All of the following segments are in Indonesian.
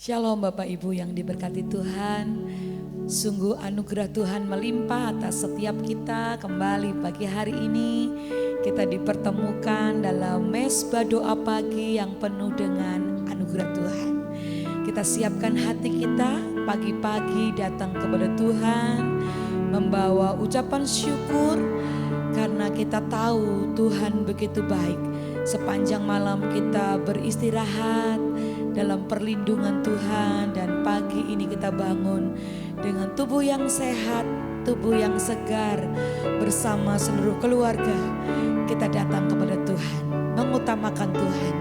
Shalom Bapak Ibu yang diberkati Tuhan. Sungguh anugerah Tuhan melimpah atas setiap kita. Kembali pagi hari ini kita dipertemukan dalam mesbah doa pagi yang penuh dengan anugerah Tuhan. Kita siapkan hati kita pagi-pagi datang kepada Tuhan, membawa ucapan syukur karena kita tahu Tuhan begitu baik. Sepanjang malam kita beristirahat dalam perlindungan Tuhan, dan pagi ini kita bangun dengan tubuh yang sehat, tubuh yang segar, bersama seluruh keluarga. Kita datang kepada Tuhan, mengutamakan Tuhan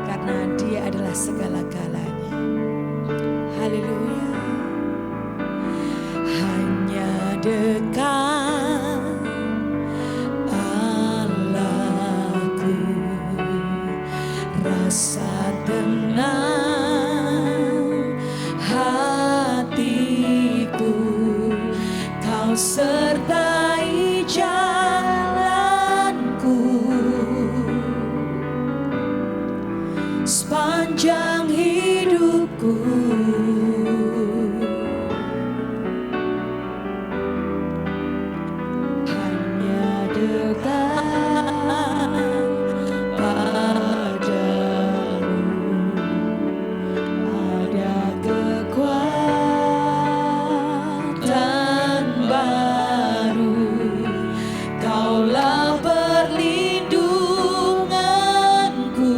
karena Dia adalah segala-galanya. Haleluya. Hanya dekat Allahku, rasa tenang hatiku, Kau sertai jalanku sepanjang hidupku. Hanya dekat padamu ada kekuatan baru. Kaulah perlindunganku,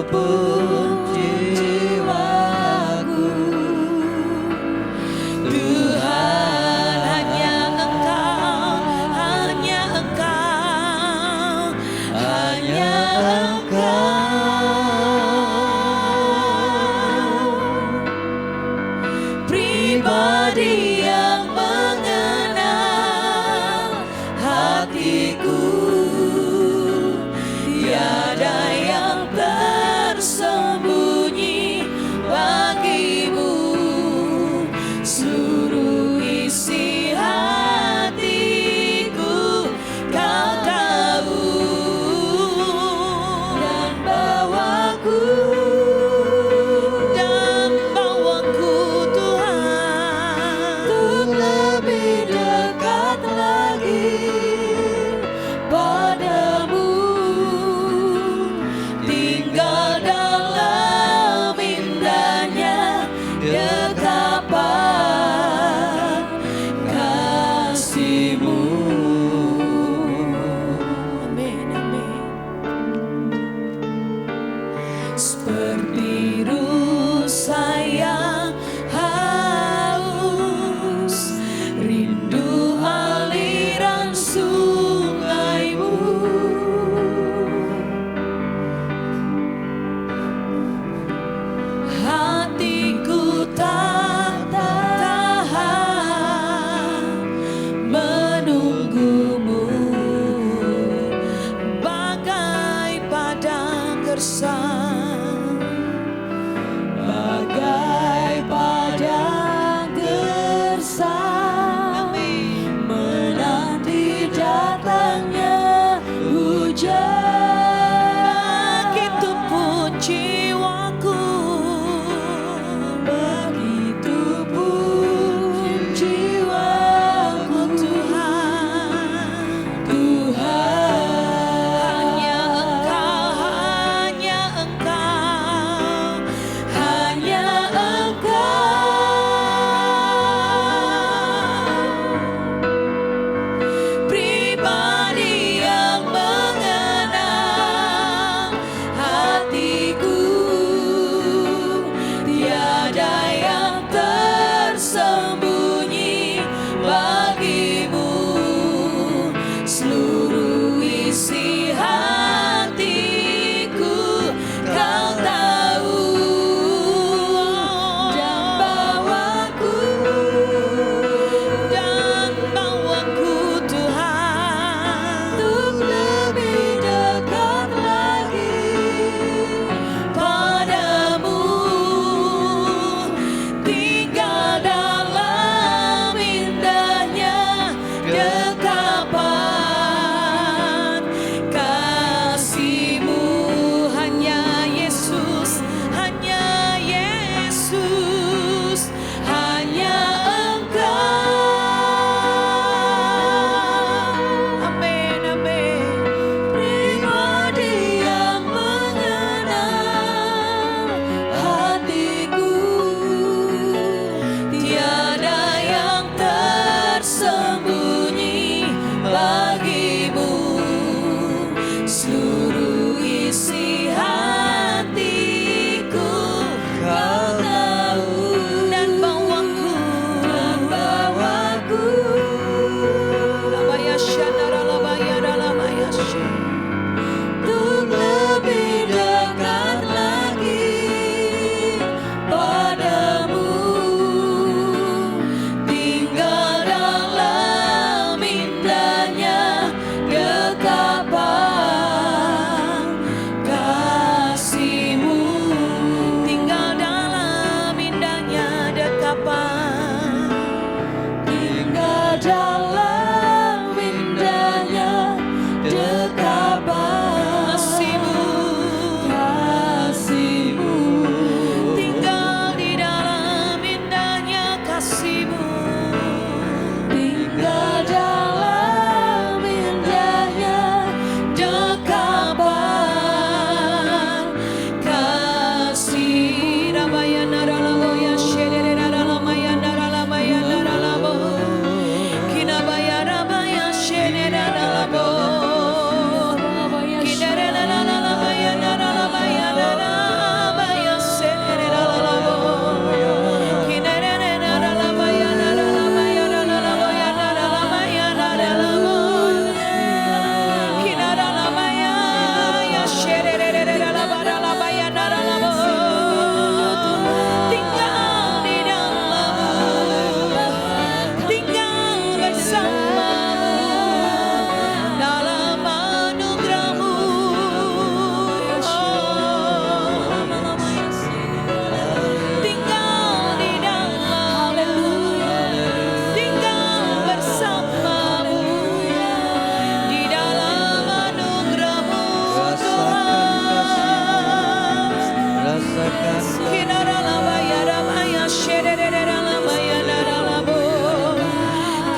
pun jiwaku. Tuhan, hanya Engkau, hanya Engkau, hanya pribadi yang mengenal hatiku. Tiada yang tersembunyi bagimu, seluruh isi hatiku Kau tahu. Dan bawaku Tuhan Untuk lebih dekat lagi padamu, tinggal dalam indahnya dekapan kasih-Mu. Amin, amin. Seperti saya haus, rindu aliran sungai-Mu. Hatiku tak tahan menunggu-Mu, bagai padang gersang, bagai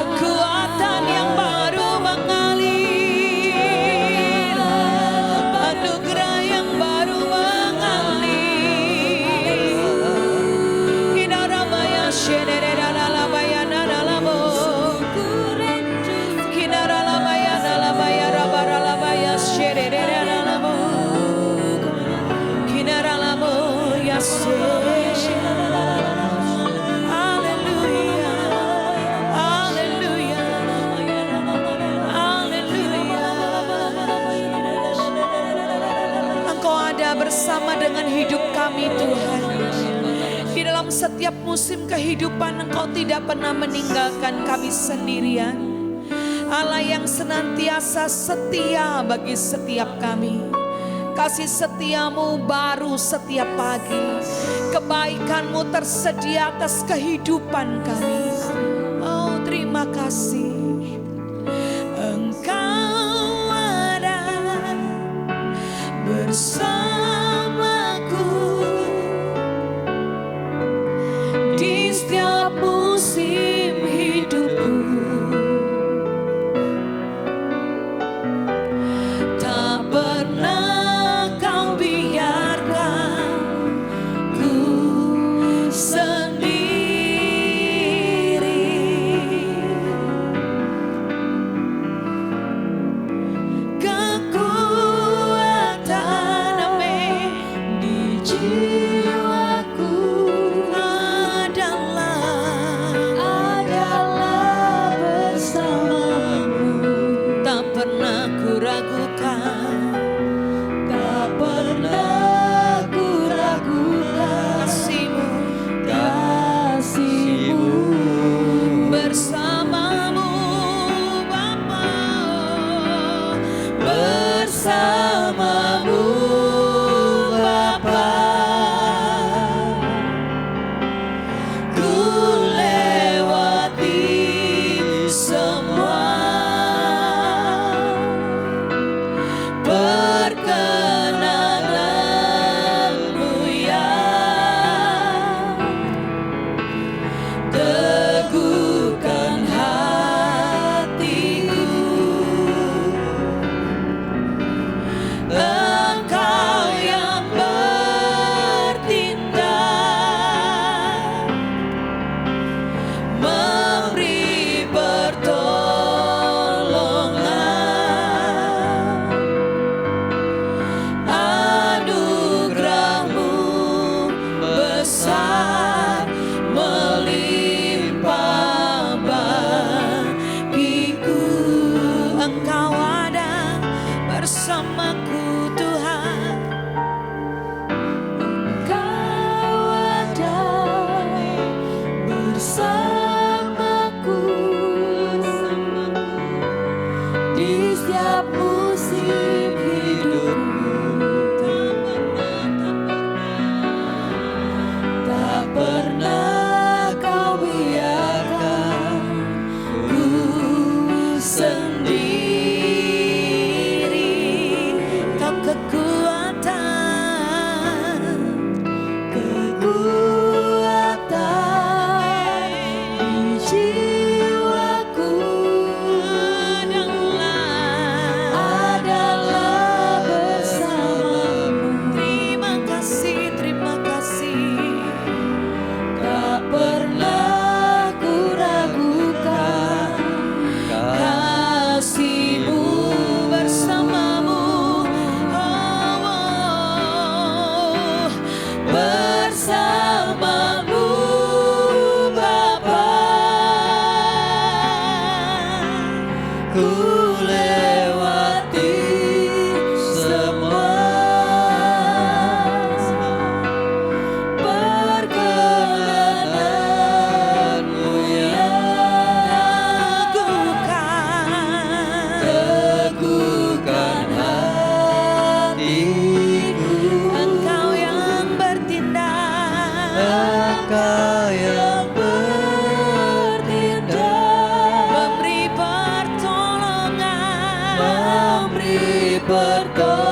Kekuatan yang baru mengalir, anugerah yang baru mengalir. Kinarabaya sherereralabaya naralabo, kinaralabaya nalabaya rabaralabaya sherereralabo, kinaralabo yase. Bersama dengan hidup kami Tuhan. Di dalam setiap musim kehidupan Engkau tidak pernah meninggalkan kami sendirian. Allah yang senantiasa setia bagi setiap kami. Kasih setiamu baru setiap pagi. Kebaikanmu tersedia atas kehidupan kami. Oh, terima kasih. Engkau ada bersama setiap musim hidupku. Tak pernah kau biarkan ku sendiri. Kekuatan amin di jiwaku pertolongan.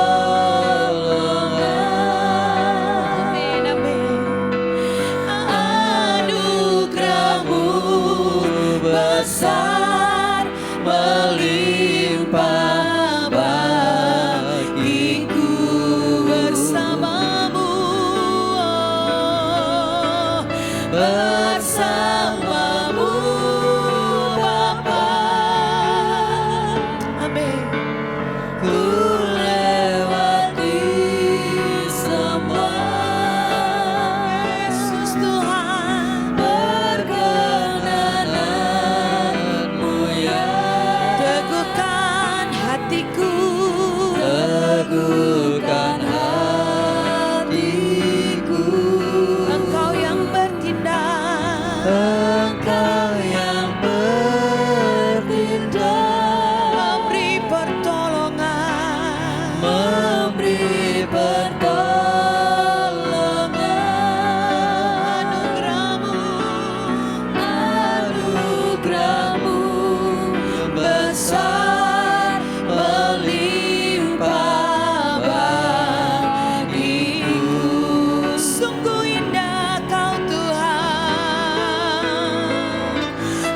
bersamamu Bapa. Amin. Ku lewati semua, Yesus Tuhan, perkenananmu ya. teguhkan hatiku, Teguhkan hatiku, Engkau yang bertindak, Engkau yang bertindak, memberi pertolongan, memberi pertolongan. Anugerahmu besar melimpah bagiku. Sungguh indah Kau Tuhan,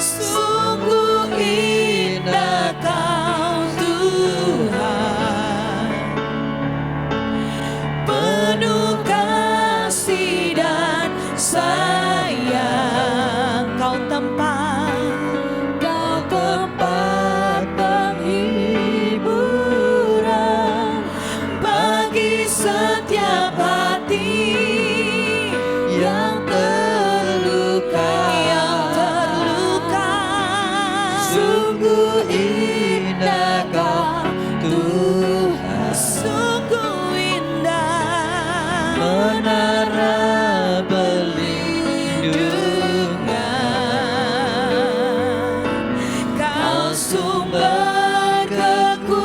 Sungguh indah Kau Tuhan, penuh kasih dan sayang. Kau tempat penghiburan bagi setiap hati yang terluka. Sungguh indah Kau Tuhan, Sungguh indah menara perlindungan. Kau sumber kekuatan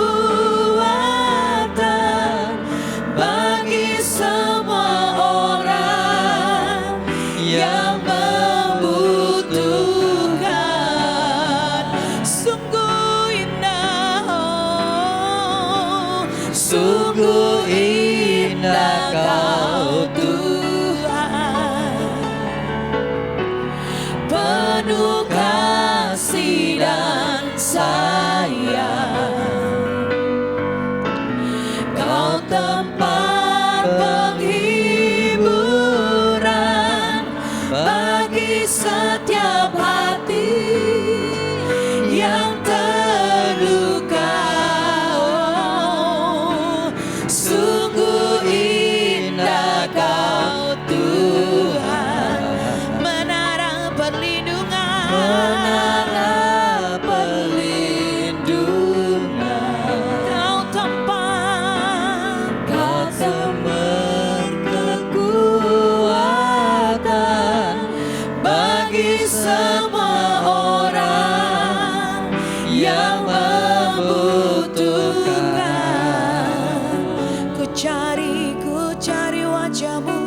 bagi semua orang yang membutuhkan. Sungguh indah, Sungguh indah Kau Tuhan, penuh kasih dan sayang. Kau tempat penghiburan bagi setiap hati yang terluka. Sungguh indah Kau Tuhan, menara perlindungan, menara perlindungan. Kau tempat kekuatan bagi semua orang yang membutuhkan. Ku cari wajah-Mu,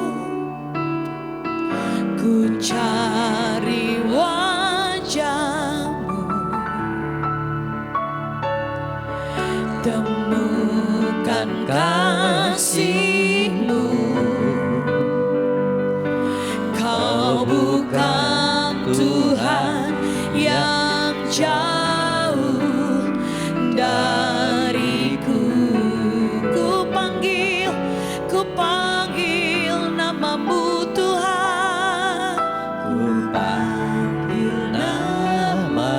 ku cari wajah-Mu, temukan kasih-Mu. Kau bukan Tuhan yang jauh dariku. Ku panggil nama-Mu Tuhan. Ku panggil nama-Mu,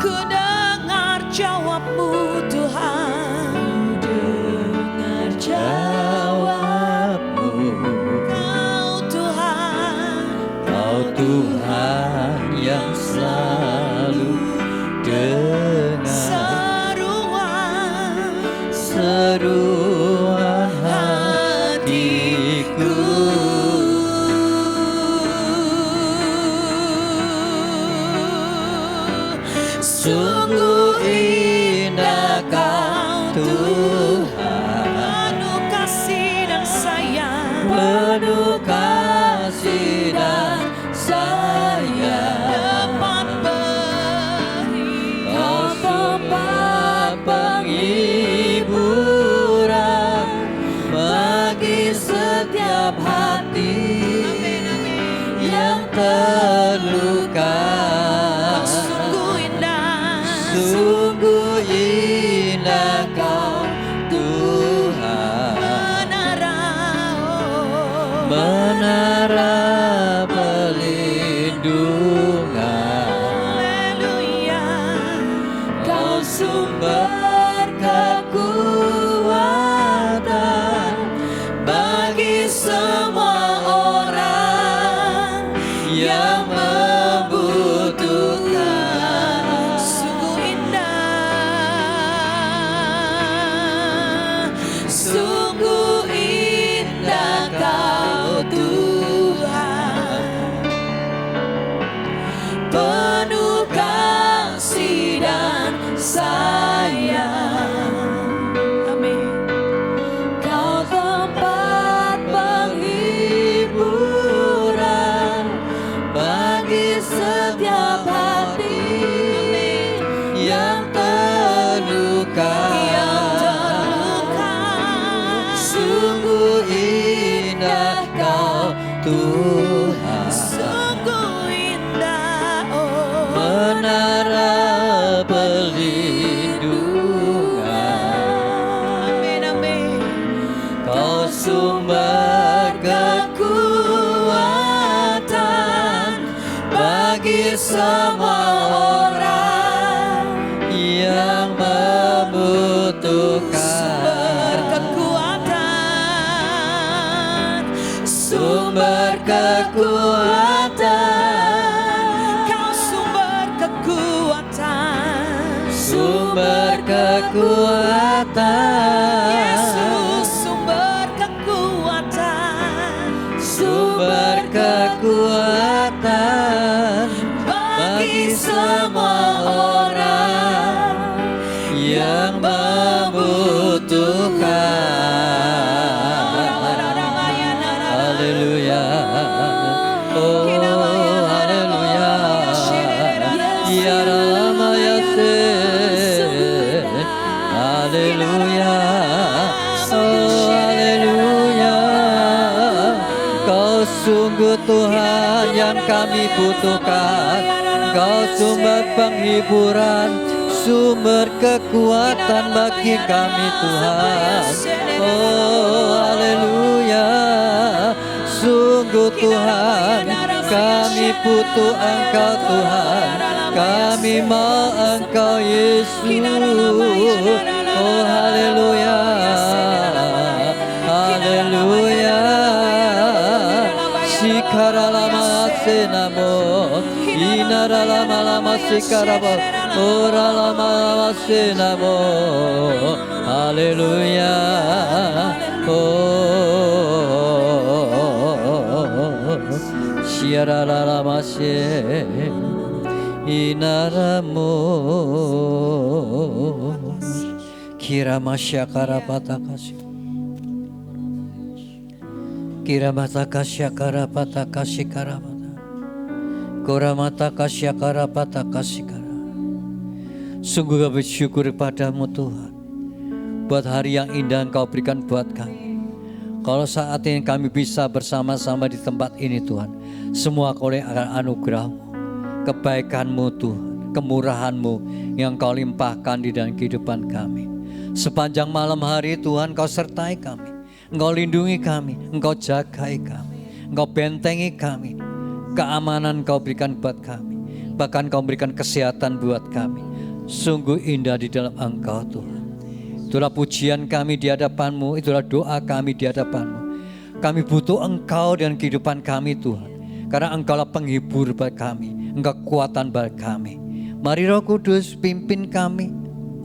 Ku dengar jawab-Mu Tuhan. dengar jawab-Mu. Kau Tuhan, Kau Tuhan yang selalu dengar seruan hatiku. Sungguh indah Kau Tuhan, penuh kasih dan sayang. penuh kasih dan sayang. Kau tempat penghiburan bagi setiap hati yang terluka. Sungguh indah, Sungguh indah Kau Tuhan, menara, menara pelindungan. semua orang yang membutuhkan. Sungguh indah, sungguh indah Kau Tuhan, penuh kasih dan sayang. Amin. Kau tempat penghiburan bagi setiap hati yang terluka. Sungguh indah Kau Tuhan, Sungguh indah, oh menara perlindungan. amin, amin. Kau sumber kekuatan bagi semua orang yang membutuhkan. Kekuatan, Sumber kekuatan, Kau sumber kekuatan, sumber kekuatan, Yesus sumber kekuatan, sumber kekuatan bagi semua orang yang membutuhkan. Haleluya. Oh, haleluya. Ya Rama ya se. Haleluya. Oh, haleluya. Kau sungguh Tuhan yang kami butuhkan. Kau sumber penghiburan, sumber kekuatan bagi kami Tuhan. Oh, haleluya. Sungguh Tuhan, kami butuh Engkau Tuhan. Kami mau Engkau Yesus. Oh, haleluya. Haleluya. Sikara lama senamo, inara lama lama sikarabo, ora lama lama senamo. Haleluya. Oh, siara lama se, inaramo. Kira masyakara patakasi. Kira mata kasyakara pata kasikara mata. Kora mata kasyakara pata kasikara. Sungguh kami bersyukur padamu Tuhan, buat hari yang indah Engkau berikan buat kami. Kalau saat ini kami bisa bersama-sama di tempat ini Tuhan, semua oleh anugerah-Mu, kebaikan-Mu Tuhan, kemurahan-Mu yang Kau limpahkan di dalam kehidupan kami. Sepanjang malam hari Tuhan Kau sertai kami, Engkau lindungi kami, Engkau jagai kami, Engkau bentengi kami. Keamanan Kau berikan buat kami, bahkan Kau berikan kesehatan buat kami. Sungguh indah di dalam Engkau Tuhan. Itulah pujian kami di hadapan-Mu, itulah doa kami di hadapan-Mu. Kami butuh Engkau dan kehidupan kami Tuhan, karena Engkaulah penghibur bagi kami, Engkau kekuatan bagi kami. Mari Roh Kudus pimpin kami,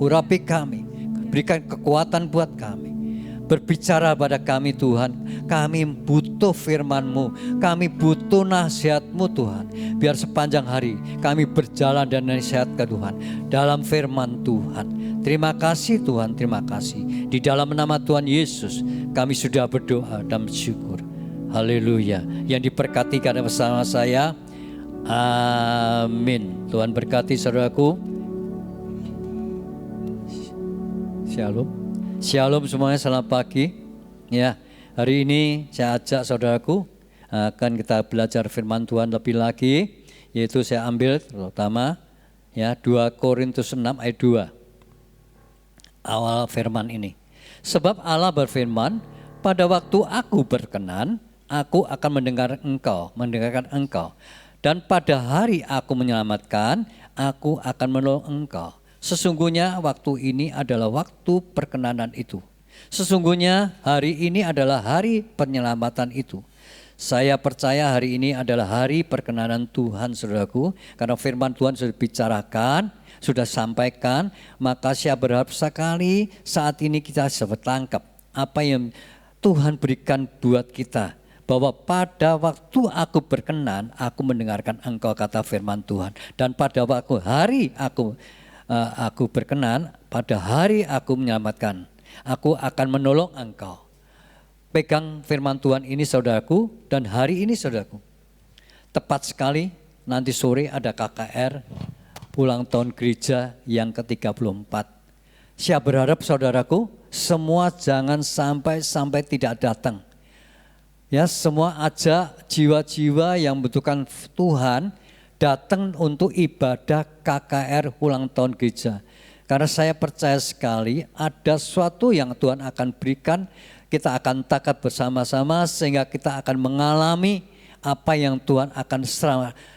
urapi kami, berikan kekuatan buat kami. Berbicara pada kami Tuhan, kami butuh firman-Mu, kami butuh nasihat-Mu Tuhan. Biar sepanjang hari kami berjalan dan nasihatkan Tuhan dalam firman Tuhan. Terima kasih Tuhan, terima kasih. Di dalam nama Tuhan Yesus kami sudah berdoa dan bersyukur. Haleluya. Yang diberkati karena bersama saya. Amin. Tuhan berkati saudaraku. Shalom. Shalom semuanya, selamat pagi. Ya, hari ini saya ajak saudaraku akan kita belajar firman Tuhan lebih lagi, yaitu saya ambil terutama ya 2 Korintus 6 ayat 2. Awal firman ini. Sebab Allah berfirman, pada waktu aku berkenan, aku akan mendengarkan engkau. Dan pada hari aku menyelamatkan, aku akan menolong engkau. Sesungguhnya waktu ini adalah waktu perkenanan itu. Sesungguhnya hari ini adalah hari penyelamatan itu. Saya percaya hari ini adalah hari perkenanan Tuhan, saudaraku. Karena firman Tuhan sudah bicarakan, sudah sampaikan, maka saya berharap sekali saat ini kita dapat tangkap apa yang Tuhan berikan buat kita. Bahwa pada waktu aku berkenan, aku mendengarkan engkau, kata firman Tuhan. Dan pada waktu hari aku berkenan, pada hari aku menyelamatkan, aku akan menolong engkau. Pegang firman Tuhan ini saudaraku, dan hari ini saudaraku. Tepat sekali nanti sore ada KKR ulang tahun gereja yang ke-34. Saya berharap saudaraku semua jangan sampai tidak datang. Ya, semua ajak jiwa-jiwa yang membutuhkan Tuhan datang untuk ibadah KKR ulang tahun gereja. Karena saya percaya sekali ada sesuatu yang Tuhan akan berikan. Kita akan takat bersama-sama sehingga kita akan mengalami apa yang Tuhan akan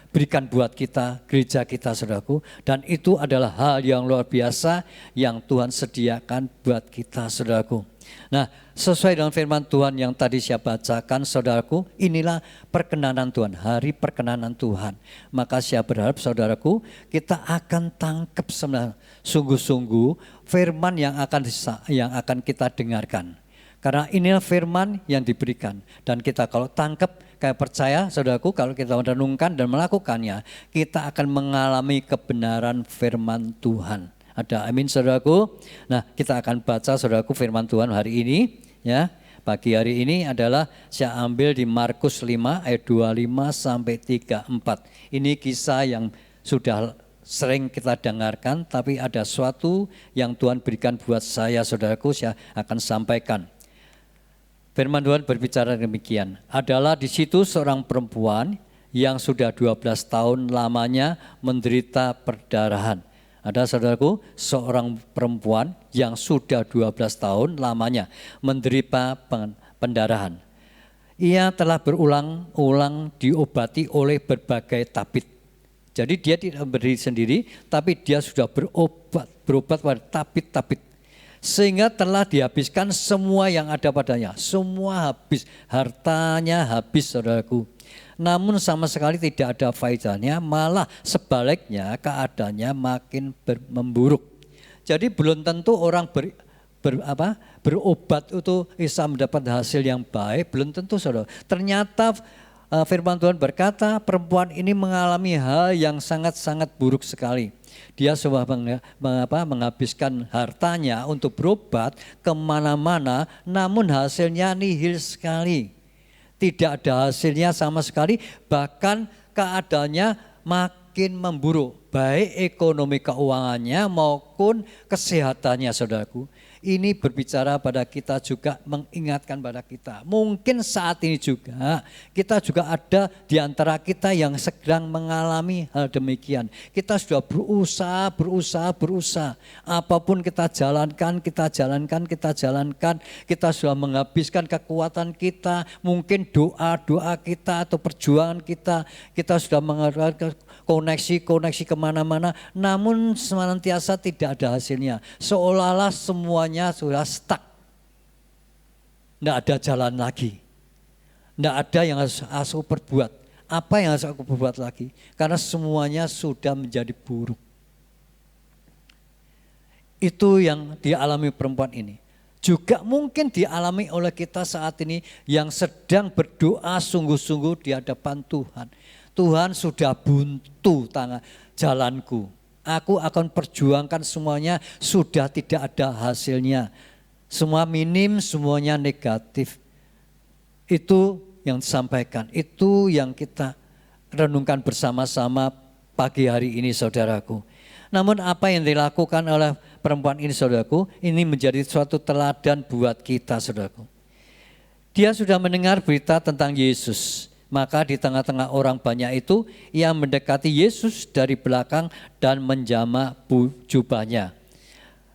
berikan buat kita, gereja kita, saudaraku. Dan itu adalah hal yang luar biasa yang Tuhan sediakan buat kita, saudaraku. Nah, sesuai dengan firman Tuhan yang tadi saya bacakan, saudaraku, inilah perkenanan Tuhan, hari perkenanan Tuhan. Maka saya berharap saudaraku, kita akan tangkap sungguh-sungguh firman yang akan kita dengarkan. Karena inilah firman yang diberikan. Dan kita kalau tangkap, kayak percaya saudaraku, kalau kita merenungkan dan melakukannya, kita akan mengalami kebenaran firman Tuhan. Ada amin saudaraku. Nah, kita akan baca saudaraku firman Tuhan hari ini. Ya, pagi hari ini adalah saya ambil di Markus 5 ayat 25 sampai 34. Ini kisah yang sudah sering kita dengarkan, tapi ada sesuatu yang Tuhan berikan buat saya saudaraku, saya akan sampaikan. Firman Tuhan berbicara demikian, adalah di situ seorang perempuan yang sudah 12 tahun lamanya menderita perdarahan. Ada saudaraku, seorang perempuan yang sudah 12 tahun lamanya menderita pendarahan. Ia telah berulang-ulang diobati oleh berbagai tabib. Jadi dia tidak berdiri sendiri, tapi dia sudah berobat pada tabib-tabib. Sehingga telah dihabiskan semua yang ada padanya. Semua habis, hartanya habis saudaraku. Namun sama sekali tidak ada faedahnya, malah sebaliknya keadaannya makin memburuk. Jadi belum tentu orang berobat itu bisa mendapat hasil yang baik, belum tentu saudara. Ternyata firman Tuhan berkata perempuan ini mengalami hal yang sangat-sangat buruk sekali. Dia sudah menghabiskan hartanya untuk berobat kemana-mana, namun hasilnya nihil sekali. Tidak ada hasilnya sama sekali, bahkan keadaannya makin memburuk. Baik ekonomi keuangannya maupun kesehatannya saudaraku. Ini berbicara pada kita juga, mengingatkan pada kita. Mungkin saat ini juga kita juga ada di antara kita yang sedang mengalami hal demikian. Kita sudah berusaha. Apapun kita jalankan. Kita sudah menghabiskan kekuatan kita. Mungkin doa kita atau perjuangan kita. Kita sudah mengadakan koneksi kemana-mana. Namun senantiasa tidak ada hasilnya. Seolah-olah semuanya sudah stuck. Tidak ada jalan lagi. Tidak ada yang harus aku perbuat. Apa yang harus aku perbuat lagi? Karena semuanya sudah menjadi buruk. Itu yang dialami perempuan ini. Juga mungkin dialami oleh kita saat ini yang sedang berdoa sungguh-sungguh di hadapan Tuhan. Tuhan sudah buntu jalanku. Aku akan perjuangkan semuanya, sudah tidak ada hasilnya. Semua minim, semuanya negatif. Itu yang disampaikan, itu yang kita renungkan bersama-sama pagi hari ini saudaraku. Namun apa yang dilakukan oleh perempuan ini saudaraku, ini menjadi suatu teladan buat kita saudaraku. Dia sudah mendengar berita tentang Yesus. Maka di tengah-tengah orang banyak itu, ia mendekati Yesus dari belakang dan menjamak jubahnya.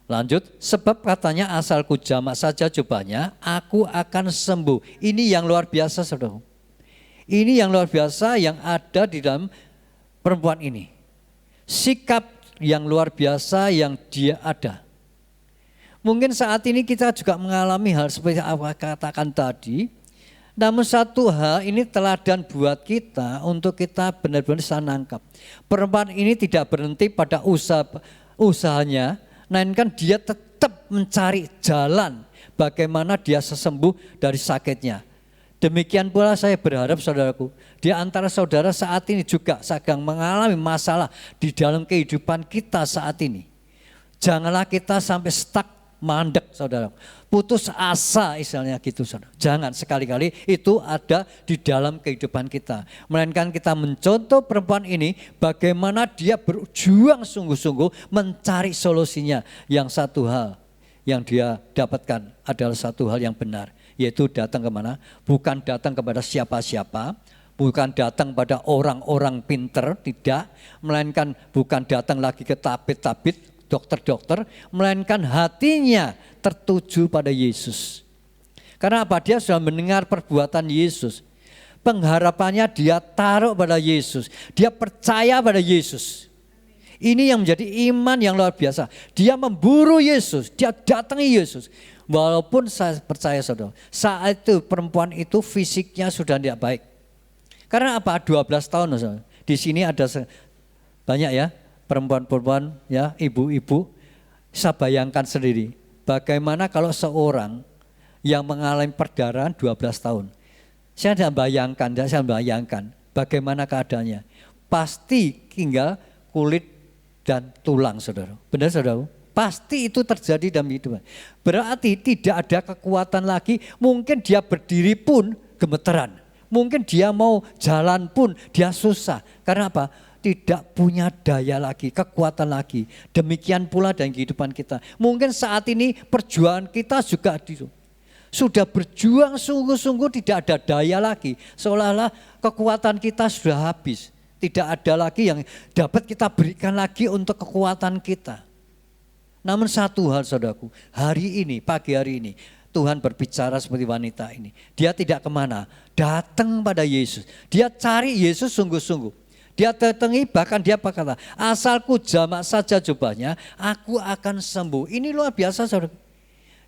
Lanjut, sebab katanya asalku jamak saja jubahnya, aku akan sembuh. Ini yang luar biasa saudara. Ini yang luar biasa yang ada di dalam perempuan ini. Sikap yang luar biasa yang dia ada. Mungkin saat ini kita juga mengalami hal seperti apa katakan tadi. Namun satu hal ini teladan buat kita untuk kita benar-benar bisa nangkap. Perempuan ini tidak berhenti pada usahanya, melainkan dia tetap mencari jalan bagaimana dia sembuh dari sakitnya. Demikian pula saya berharap saudaraku, di antara saudara saat ini juga sedang mengalami masalah di dalam kehidupan kita saat ini. Janganlah kita sampai stuck, mandek saudara, putus asa istilahnya gitu saudara. Jangan sekali-kali itu ada di dalam kehidupan kita. Melainkan kita mencontoh perempuan ini bagaimana dia berjuang sungguh-sungguh mencari solusinya. Yang satu hal yang dia dapatkan adalah satu hal yang benar, yaitu datang kemana? Bukan datang kepada siapa-siapa, bukan datang pada orang-orang pinter, tidak. Melainkan bukan datang lagi ke tabib-tabib, dokter-dokter, melainkan hatinya tertuju pada Yesus. Karena apa? Dia sudah mendengar perbuatan Yesus. Pengharapannya dia taruh pada Yesus. Dia percaya pada Yesus. Ini yang menjadi iman yang luar biasa. Dia memburu Yesus, dia datangi Yesus. Walaupun saya percaya saudara, saat itu perempuan itu fisiknya sudah tidak baik. Karena apa? 12 tahun saudara. Di sini ada banyak ya, perempuan-perempuan ya, ibu-ibu, saya bayangkan sendiri bagaimana kalau seorang yang mengalami perdarahan 12 tahun. Saya tidak bayangkan bagaimana keadaannya. Pasti tinggal kulit dan tulang saudara. Benar saudara? Pasti itu terjadi dalam hidup. Berarti tidak ada kekuatan lagi, mungkin dia berdiri pun gemeteran. Mungkin dia mau jalan pun dia susah. Karena apa? Tidak punya daya lagi, kekuatan lagi. Demikian pula dengan kehidupan kita. Mungkin saat ini perjuangan kita juga sudah berjuang sungguh-sungguh, tidak ada daya lagi. Seolah-olah kekuatan kita sudah habis. Tidak ada lagi yang dapat kita berikan lagi untuk kekuatan kita. Namun satu hal saudaraku, hari ini, pagi hari ini, Tuhan berbicara seperti wanita ini. Dia tidak kemana, datang pada Yesus. Dia cari Yesus sungguh-sungguh. Dia datangi, bahkan dia berkata, asalku jamak saja jubahnya, aku akan sembuh. Ini luar biasa saudara.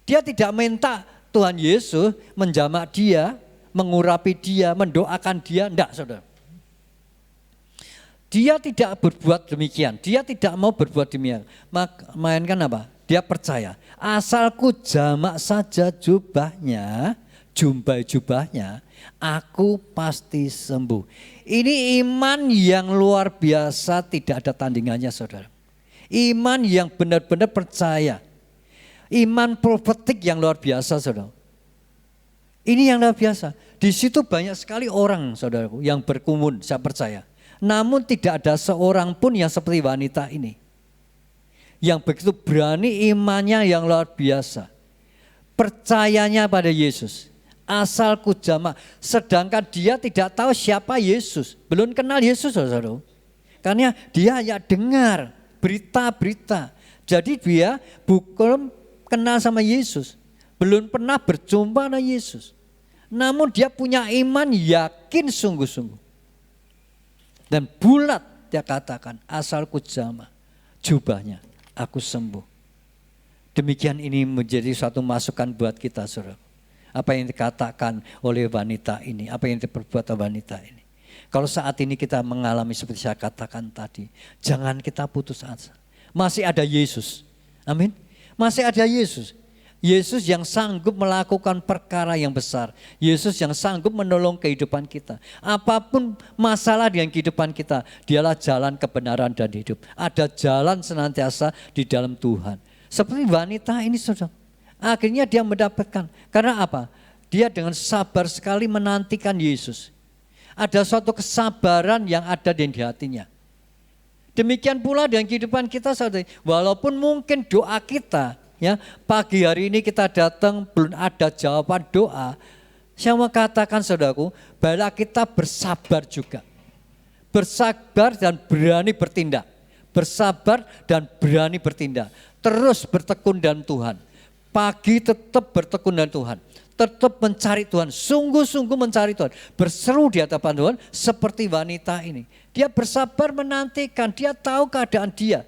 Dia tidak minta Tuhan Yesus menjamak dia, mengurapi dia, mendoakan dia, enggak saudara. Dia tidak berbuat demikian, dia tidak mau berbuat demikian. Mainkan apa? Dia percaya, asalku jamak saja jubahnya, jubahnya, aku pasti sembuh. Ini iman yang luar biasa, tidak ada tandingannya saudara. Iman yang benar-benar percaya. Iman profetik yang luar biasa saudara. Ini yang luar biasa. Di situ banyak sekali orang saudaraku yang berkumpul, saya percaya. Namun tidak ada seorang pun yang seperti wanita ini. Yang begitu berani imannya yang luar biasa. Percayanya pada Yesus. Asalku jamak, sedangkan dia tidak tahu siapa Yesus, belum kenal Yesus saudara. Karena dia hanya dengar berita-berita. Jadi dia bukan kenal sama Yesus, belum pernah berjumpa dengan Yesus. Namun dia punya iman yakin sungguh-sungguh. Dan bulat dia katakan, asalku jamak jubahnya, aku sembuh. Demikian ini menjadi suatu masukan buat kita saudara. Apa yang dikatakan oleh wanita ini, apa yang diperbuat wanita ini. Kalau saat ini kita mengalami seperti saya katakan tadi, jangan kita putus asa. Masih ada Yesus, amin. Masih ada Yesus. Yesus yang sanggup melakukan perkara yang besar. Yesus yang sanggup menolong kehidupan kita. Apapun masalah dengan kehidupan kita, dialah jalan kebenaran dan hidup. Ada jalan senantiasa di dalam Tuhan. Seperti wanita ini saudara. Akhirnya dia mendapatkan. Karena apa? Dia dengan sabar sekali menantikan Yesus. Ada suatu kesabaran yang ada di hatinya. Demikian pula dengan kehidupan kita saudara. Walaupun mungkin doa kita, ya pagi hari ini kita datang belum ada jawaban doa. Saya mau katakan saudaraku, baiklah kita bersabar juga. Bersabar dan berani bertindak. Bersabar dan berani bertindak. Terus bertekun dalam Tuhan. Pagi tetap bertekun dengan Tuhan, tetap mencari Tuhan, sungguh-sungguh mencari Tuhan, berseru di hadapan Tuhan seperti wanita ini. Dia bersabar menantikan, dia tahu keadaan dia.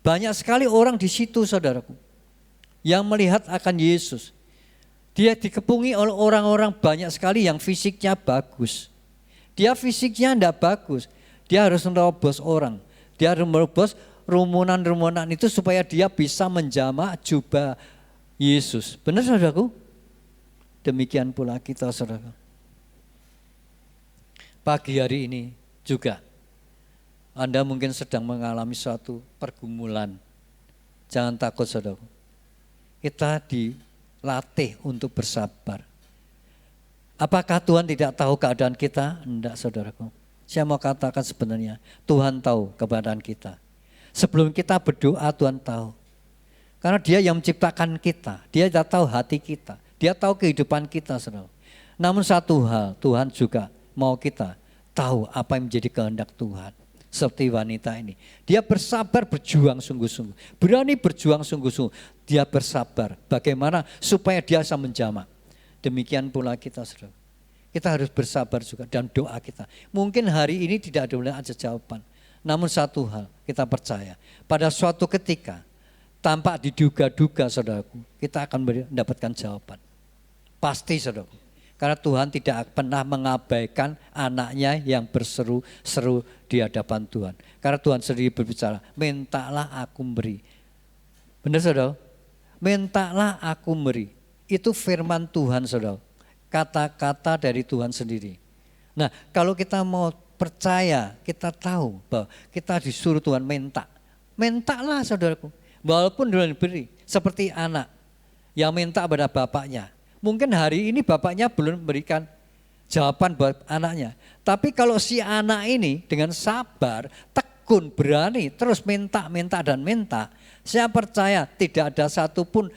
Banyak sekali orang di situ saudaraku. yang melihat akan Yesus. Dia dikepungi oleh orang-orang banyak sekali yang fisiknya bagus. Dia fisiknya tidak bagus, dia harus merobos orang. Dia harus merobos rumunan-rumunan itu supaya dia bisa menjamak jubah Yesus. Benar saudaraku? Demikian pula kita saudara. Pagi hari ini juga Anda mungkin sedang mengalami suatu pergumulan. Jangan takut saudara. Kita dilatih untuk bersabar. Apakah Tuhan tidak tahu keadaan kita? Enggak saudaraku. Saya mau katakan sebenarnya Tuhan tahu keadaan kita. Sebelum kita berdoa Tuhan tahu. Karena dia yang menciptakan kita. Dia tidak tahu hati kita. Dia tahu kehidupan kita saudara. Namun satu hal Tuhan juga mau kita tahu apa yang menjadi kehendak Tuhan. Seperti wanita ini. Dia bersabar berjuang sungguh-sungguh. Berani berjuang sungguh-sungguh. Dia bersabar. Bagaimana supaya dia bisa menjamak. Demikian pula kita saudara. Kita harus bersabar juga dan doa kita. Mungkin hari ini tidak ada jawaban. Namun satu hal kita percaya. Pada suatu ketika tanpa diduga-duga saudaraku. Kita akan mendapatkan jawaban. Pasti saudaraku. Karena Tuhan tidak pernah mengabaikan anaknya yang berseru-seru di hadapan Tuhan. Karena Tuhan sendiri berbicara, mintalah aku beri. Benar saudara? Mintalah aku beri. Itu firman Tuhan saudara. Kata-kata dari Tuhan sendiri. Nah kalau kita mau percaya, kita tahu bahwa kita disuruh Tuhan minta. Mintalah saudaraku. Walaupun Tuhan beri. Seperti anak yang minta pada bapaknya. Mungkin hari ini bapaknya belum memberikan jawaban buat anaknya. Tapi kalau si anak ini dengan sabar, tekun, berani, terus minta dan minta. Saya percaya tidak ada satupun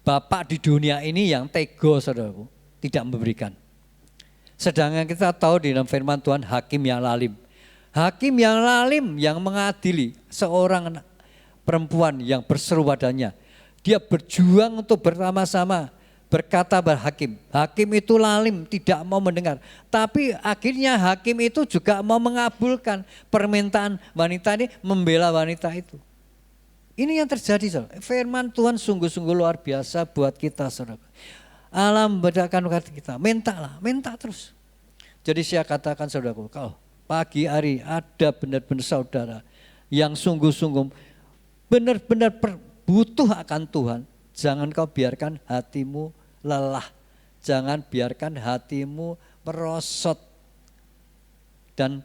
bapak di dunia ini yang tego saudaraku, tidak memberikan. Sedangkan kita tahu di dalam firman Tuhan hakim yang lalim. Hakim yang lalim yang mengadili seorang perempuan yang berseru padanya. Dia berjuang untuk bersama-sama. Berkata berhakim, hakim itu lalim, tidak mau mendengar. Tapi akhirnya hakim itu juga mau mengabulkan permintaan wanita ini, membela wanita itu. Ini yang terjadi saudara. Firman Tuhan sungguh-sungguh luar biasa buat kita saudara. Allah membedakan hati kita, minta terus. Jadi saya katakan saudaraku, kalau pagi hari ada benar-benar saudara yang sungguh-sungguh benar-benar butuh akan Tuhan, jangan kau biarkan hatimu lelah, jangan biarkan hatimu merosot dan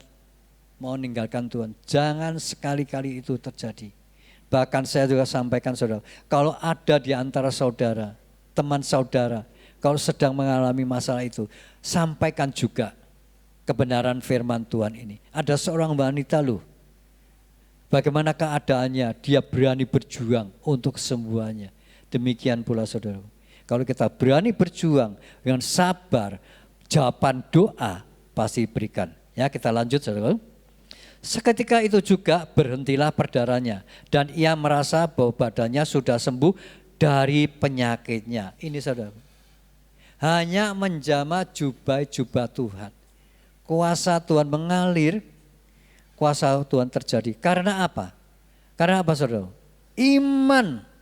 mau meninggalkan Tuhan. Jangan sekali-kali itu terjadi. Bahkan saya juga sampaikan saudara, kalau ada di antara saudara, teman saudara, kalau sedang mengalami masalah itu, sampaikan juga kebenaran firman Tuhan ini. Ada seorang wanita loh, bagaimana keadaannya, dia berani berjuang untuk kesembuhannya. Demikian pula saudara. Kalau kita berani berjuang dengan sabar, jawaban doa pasti berikan. Ya, kita lanjut saudara. Seketika itu juga berhentilah perdaranya dan ia merasa bahwa badannya sudah sembuh dari penyakitnya. Ini saudara. Hanya menjamah jubah Tuhan. Kuasa Tuhan mengalir, kuasa Tuhan terjadi. Karena apa? Karena apa saudara? Iman.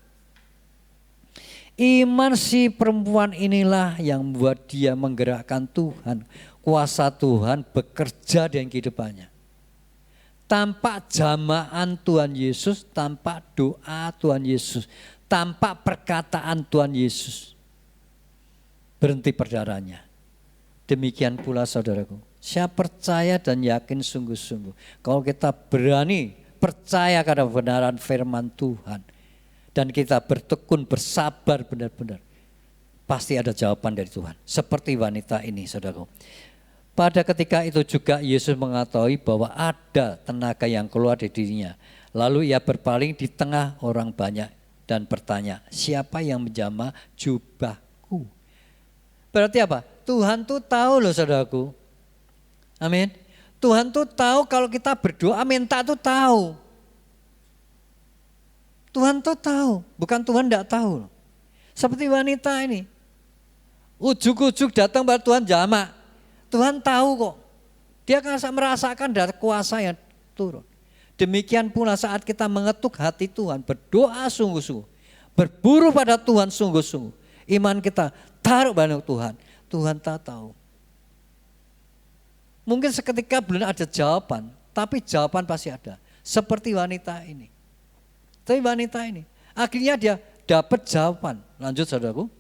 Iman si perempuan inilah yang membuat dia menggerakkan Tuhan. Kuasa Tuhan bekerja dengan kehidupannya. Tanpa jamaan Tuhan Yesus, tanpa doa Tuhan Yesus, tanpa perkataan Tuhan Yesus, berhenti perdaranya. Demikian pula saudaraku. Saya percaya dan yakin sungguh-sungguh. Kalau kita berani percaya kepada kebenaran firman Tuhan. Dan kita bertekun, bersabar benar-benar. Pasti ada jawaban dari Tuhan. Seperti wanita ini saudaraku. Pada ketika itu juga Yesus mengetahui bahwa ada tenaga yang keluar dari dirinya. Lalu ia berpaling di tengah orang banyak dan bertanya, siapa yang menjamah jubahku? Berarti apa? Tuhan tuh tahu loh saudaraku. Amin. Tuhan tuh tahu kalau kita berdoa minta tuh tahu. Tuhan tuh tahu, bukan Tuhan tidak tahu. Seperti wanita ini. Ujuk-ujuk datang pada Tuhan jamak. Tuhan tahu kok. Dia akan merasakan dari kuasa yang turun. Demikian pula saat kita mengetuk hati Tuhan, berdoa sungguh-sungguh. berburu pada Tuhan sungguh-sungguh. Iman kita taruh pada Tuhan. Tuhan tak tahu. Mungkin seketika belum ada jawaban, tapi jawaban pasti ada. Seperti wanita ini. Tapi wanita ini, akhirnya dia dapat jawaban. Lanjut saudaraku.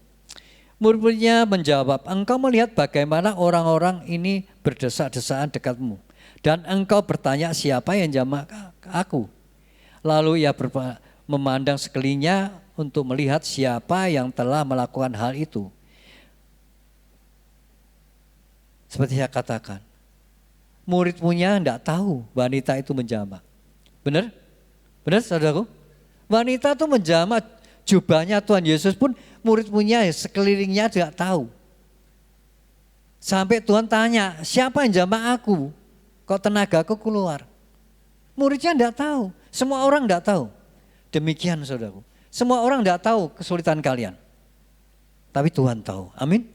Murid-muridnya menjawab, engkau melihat bagaimana orang-orang ini berdesak-desakan dekatmu. Dan engkau bertanya siapa yang jamah aku. Lalu ia memandang sekelilingnya untuk melihat siapa yang telah melakukan hal itu. Seperti saya katakan, murid-muridnya tidak tahu wanita itu menjamah. Benar? Benar saudaraku? Wanita itu menjamah jubahnya Tuhan Yesus pun murid-muridnya sekelilingnya tidak tahu. Sampai Tuhan tanya, siapa yang jamah aku? Kok tenagaku keluar? Muridnya tidak tahu, semua orang tidak tahu. Demikian saudaraku, semua orang tidak tahu kesulitan kalian. Tapi Tuhan tahu, amin.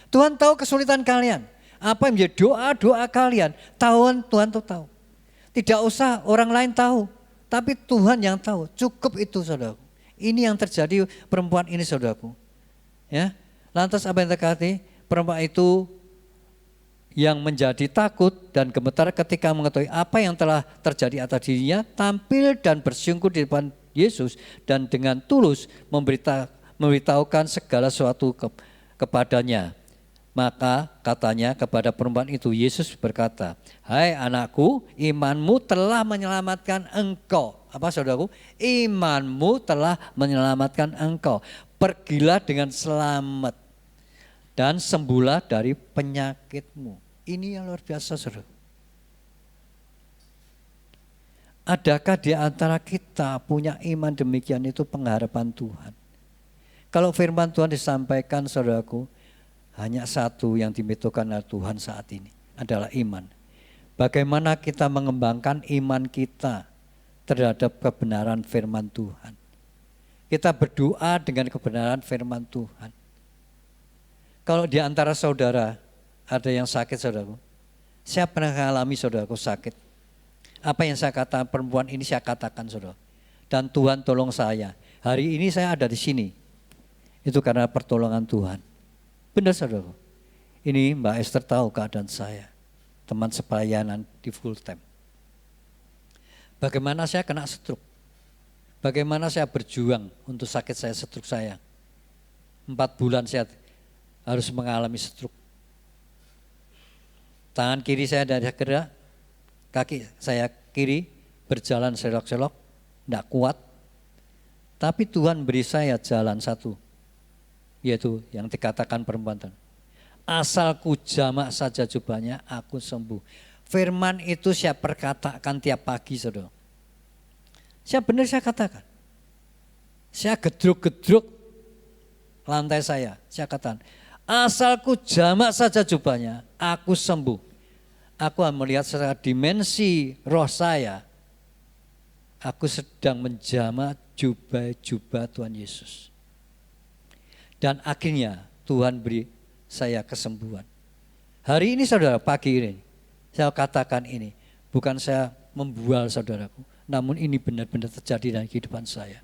Tuhan tahu kesulitan kalian. Apa yang menjadi doa-doa kalian, Tuhan tuh tahu. Tidak usah orang lain tahu, tapi Tuhan yang tahu. Cukup itu saudaraku. Ini yang terjadi perempuan ini saudaraku. Ya, lantas apa yang terjadi? Perempuan itu yang menjadi takut dan gemetar ketika mengetahui apa yang telah terjadi atas dirinya, tampil dan bersungkur di depan Yesus dan dengan tulus memberitahukan segala sesuatu kepadanya. Maka katanya kepada perempuan itu, Yesus berkata, hai anakku, imanmu telah menyelamatkan engkau. Apa saudaraku? Imanmu telah menyelamatkan engkau. Pergilah dengan selamat dan sembuhlah dari penyakitmu. Ini yang luar biasa saudara. Adakah di antara kita punya iman demikian itu pengharapan Tuhan? Kalau firman Tuhan disampaikan saudaraku, hanya satu yang dibutuhkan oleh Tuhan saat ini adalah iman. Bagaimana kita mengembangkan iman kita terhadap kebenaran firman Tuhan. Kita berdoa dengan kebenaran firman Tuhan. Kalau di antara saudara ada yang sakit saudaraku, saya pernah mengalami saudaraku sakit. Apa yang saya katakan perempuan ini saya katakan saudara. Dan Tuhan tolong saya. Hari ini saya ada di sini. Itu karena pertolongan Tuhan. Benar saudara. Ini Mbak Esther tahu keadaan saya. Teman sepelayanan di full time. Bagaimana saya kena stroke. Bagaimana saya berjuang untuk sakit saya, stroke saya. 4 bulan saya harus mengalami stroke. Tangan kiri saya tidak gerak. Kaki saya kiri berjalan selok-selok. Tidak kuat. Tapi Tuhan beri saya jalan satu. Yaitu yang dikatakan perempuan tadi. Asal ku jamak saja jubahnya, aku sembuh. Firman itu saya perkatakan tiap pagi saudara. Saya benar saya katakan. Saya gedruk-gedruk lantai saya katakan. Asal ku jamak saja jubahnya, aku sembuh. Aku melihat secara dimensi roh saya. Aku sedang menjamak jubah Tuhan Yesus. Dan akhirnya Tuhan beri saya kesembuhan. Hari ini saudara, pagi ini, saya katakan ini. Bukan saya membual saudaraku, namun ini benar-benar terjadi dalam kehidupan saya.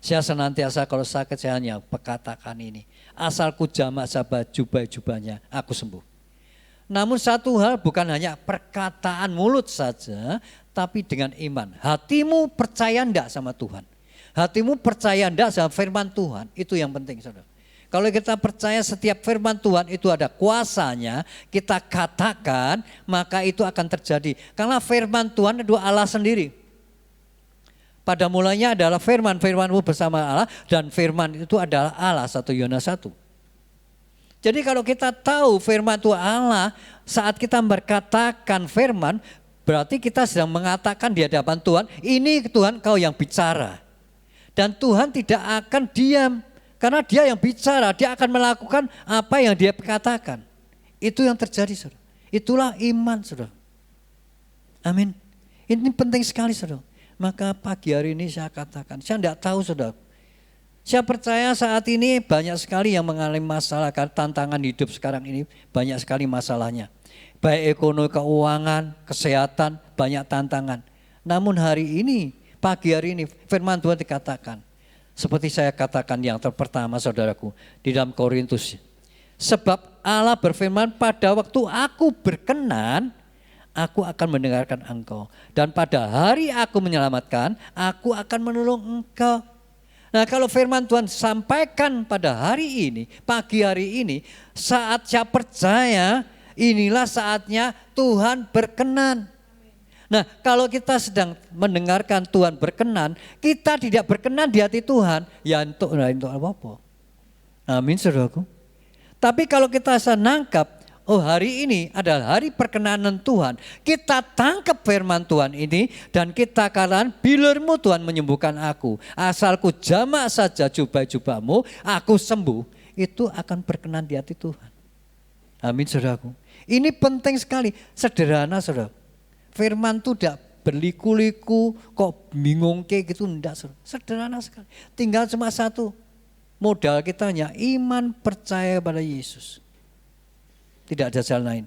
Saya senantiasa kalau sakit saya hanya katakan ini. Asal ku jamak jubahnya, aku sembuh. Namun satu hal bukan hanya perkataan mulut saja, tapi dengan iman. Hatimu percaya enggak sama Tuhan? Hatimu percaya enggak sama firman Tuhan? Itu yang penting saudara. Kalau kita percaya setiap firman Tuhan itu ada kuasanya, kita katakan, maka itu akan terjadi. Karena firman Tuhan itu Allah sendiri. Pada mulanya adalah firman-firmanmu bersama Allah, dan firman itu adalah Allah, 1 Yohanes 1. Jadi kalau kita tahu firman Tuhan Allah, saat kita berkatakan firman, berarti kita sedang mengatakan di hadapan Tuhan, ini Tuhan kau yang bicara. Dan Tuhan tidak akan diam. Karena dia yang bicara, dia akan melakukan apa yang dia katakan. Itu yang terjadi saudara. Itulah iman saudara. Amin. Ini penting sekali saudara. Maka pagi hari ini saya katakan, saya tidak tahu saudara. Saya percaya saat ini banyak sekali yang mengalami masalah, tantangan hidup sekarang ini banyak sekali masalahnya. Baik ekonomi, keuangan, kesehatan, banyak tantangan. Namun hari ini, pagi hari ini firman Tuhan dikatakan, Seperti saya katakan yang pertama saudaraku di dalam Korintus. Sebab Allah berfirman, pada waktu aku berkenan, aku akan mendengarkan engkau. Dan pada hari aku menyelamatkan, aku akan menolong engkau. Nah, kalau firman Tuhan sampaikan pada hari ini, pagi hari ini, saat saya percaya, inilah saatnya Tuhan berkenan. Nah, kalau kita sedang mendengarkan Tuhan berkenan, kita tidak berkenan di hati Tuhan, ya untuk apa-apa. Amin, saudaraku. Tapi kalau kita bisa nangkap, oh hari ini adalah hari perkenanan Tuhan. Kita tangkap firman Tuhan ini dan kita katakan, bilurmu Tuhan menyembuhkan aku. Asalku jamak saja jubah-jubahmu, aku sembuh. Itu akan berkenan di hati Tuhan. Amin, saudaraku. Ini penting sekali, sederhana saudara. Firman itu tidak berliku-liku, kok bingung kayak gitu, enggak saudara. Sederhana sekali. Tinggal cuma satu, modal kita hanya iman percaya pada Yesus. Tidak ada jalan lain.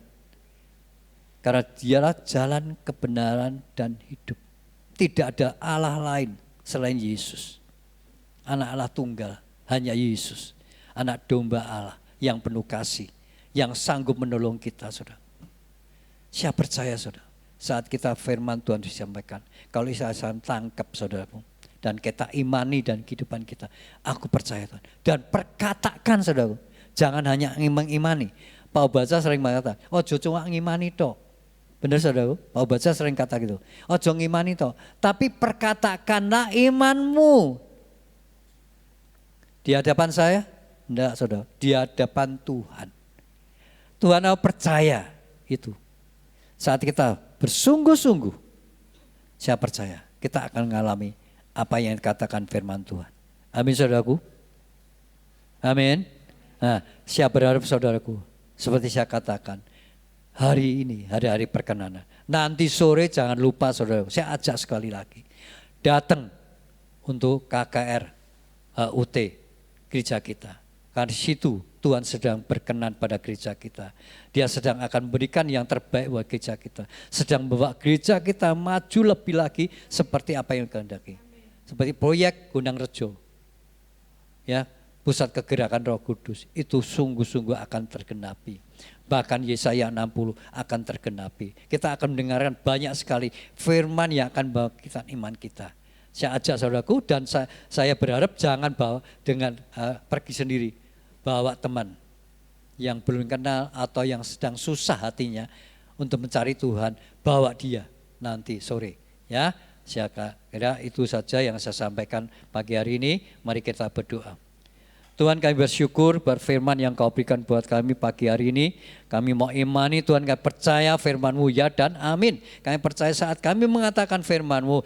Karena dialah jalan kebenaran dan hidup. Tidak ada Allah lain selain Yesus. Anak Allah tunggal, hanya Yesus. Anak domba Allah yang penuh kasih, yang sanggup menolong kita, saudara. Saya percaya, saudara, saat kita firman Tuhan disampaikan, kalau saya tangkap, saudaraku, dan kita imani dan kehidupan kita, aku percaya Tuhan. Dan perkatakan, saudaraku, jangan hanya mengimani. Pak Baca sering mengatakan, ojo cuma ngimani tok. Benar saudara? Pak Baca sering kata gitu. Ojo ngimani tok, tapi perkatakanlah imanmu. Di hadapan saya? Enggak saudara, di hadapan Tuhan. Tuhan mau percaya itu. Saat kita bersungguh-sungguh, saya percaya kita akan mengalami apa yang dikatakan firman Tuhan. Amin saudaraku. Amin. Nah, saya berharap saudaraku, seperti saya katakan, hari ini hari-hari perkenanan. Nanti sore jangan lupa saudara, saya ajak sekali lagi. Datang untuk KKR HUT gereja kita. Karena di situ Tuhan sedang berkenan pada gereja kita. Dia sedang akan memberikan yang terbaik buat gereja kita. Sedang membawa gereja kita maju lebih lagi seperti apa yang dikehendaki. Seperti proyek Gunung Rejo. Ya, pusat kegerakan Roh Kudus itu sungguh-sungguh akan tergenapi. Bahkan Yesaya 60 akan tergenapi. Kita akan mendengarkan banyak sekali firman yang akan membangkitkan iman kita. Saya ajak saudaraku dan saya berharap jangan bawa dengan pergi sendiri. Bawa teman yang belum kenal atau yang sedang susah hatinya untuk mencari Tuhan. Bawa dia nanti sore. Ya, saya kira itu saja yang saya sampaikan pagi hari ini. Mari kita berdoa. Tuhan, kami bersyukur berfirman yang kau berikan buat kami pagi hari ini. Kami mau imani Tuhan, kami percaya firman-Mu ya dan amin. Kami percaya saat kami mengatakan firman-Mu,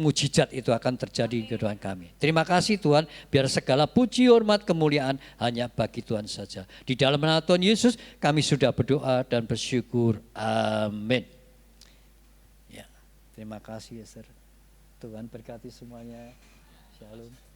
mujizat itu akan terjadi di Tuhan kami. Terima kasih Tuhan, biar segala puji, hormat, kemuliaan hanya bagi Tuhan saja. Di dalam nama Tuhan Yesus kami sudah berdoa dan bersyukur. Amin. Ya, terima kasih Esther. Tuhan berkati semuanya. Shalom.